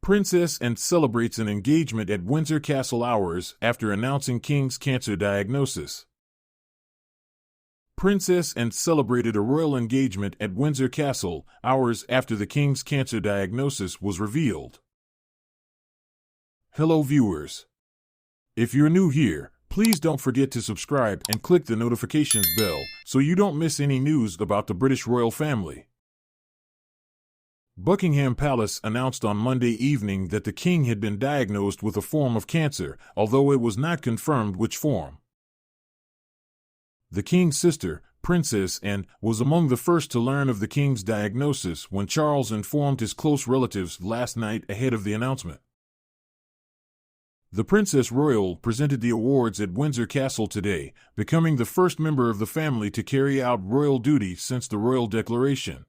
Princess and celebrates an engagement at Windsor Castle hours after announcing King's cancer diagnosis. Princess and celebrated a royal engagement at Windsor Castle hours after the King's cancer diagnosis was revealed. Hello viewers. If you're new here, please don't forget to subscribe and click the notifications bell so you don't miss any news about the British royal family. Buckingham Palace announced on Monday evening that the King had been diagnosed with a form of cancer, although it was not confirmed which form. The King's sister, Princess Anne, was among the first to learn of the King's diagnosis when Charles informed his close relatives last night ahead of the announcement. The Princess Royal presented the awards at Windsor Castle today, becoming the first member of the family to carry out royal duty since the royal declaration.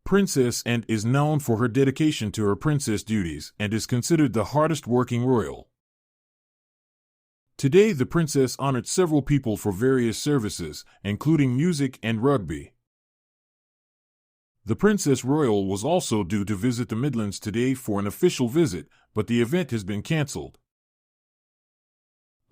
Princess Anne is known for her dedication to her princess duties and is considered the hardest-working royal. Today the princess honored several people for various services, including music and rugby. The Princess Royal was also due to visit the Midlands today for an official visit, but the event has been cancelled.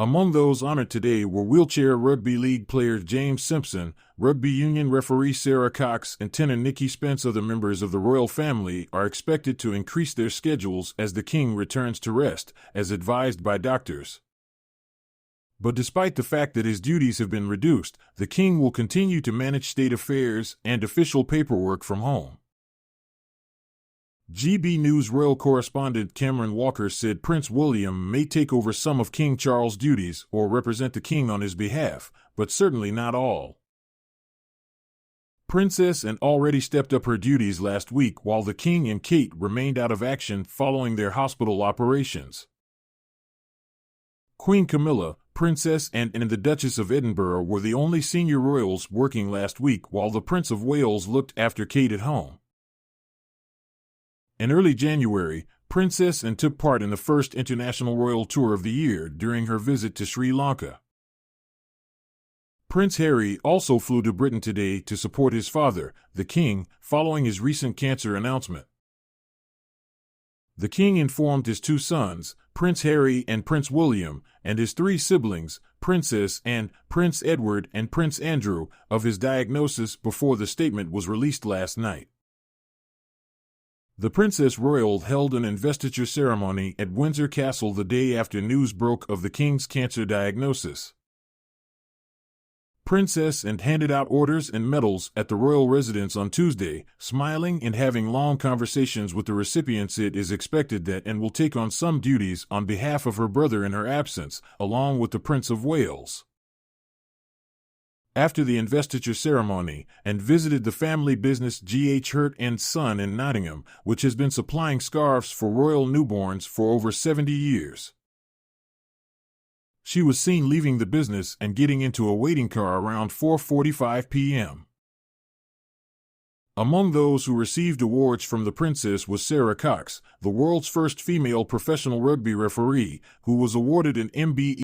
Among those honored today were wheelchair rugby league player James Simpson, rugby union referee Sarah Cox, and tenor Nikki Spence. Other members of the royal family are expected to increase their schedules as the King returns to rest, as advised by doctors. But despite the fact that his duties have been reduced, the King will continue to manage state affairs and official paperwork from home. GB News royal correspondent Cameron Walker said Prince William may take over some of King Charles' duties or represent the King on his behalf, but certainly not all. Princess Anne already stepped up her duties last week while the King and Kate remained out of action following their hospital operations. Queen Camilla, Princess Anne and the Duchess of Edinburgh were the only senior royals working last week while the Prince of Wales looked after Kate at home. In early January, Princess Anne took part in the first international royal tour of the year during her visit to Sri Lanka. Prince Harry also flew to Britain today to support his father, the King, following his recent cancer announcement. The King informed his two sons, Prince Harry and Prince William, and his three siblings, Princess Anne, Prince Edward, and Prince Andrew, of his diagnosis before the statement was released last night. The Princess Royal held an investiture ceremony at Windsor Castle the day after news broke of the King's cancer diagnosis. Princess Anne handed out orders and medals at the royal residence on Tuesday, smiling and having long conversations with the recipients. It is expected that Anne will take on some duties on behalf of her brother in her absence, along with the Prince of Wales. After the investiture ceremony, Anne visited the family business G.H. Hurt & Son in Nottingham, which has been supplying scarves for royal newborns for over 70 years. She was seen leaving the business and getting into a waiting car around 4:45 p.m. Among those who received awards from the princess was Sarah Cox, the world's first female professional rugby referee, who was awarded an MBE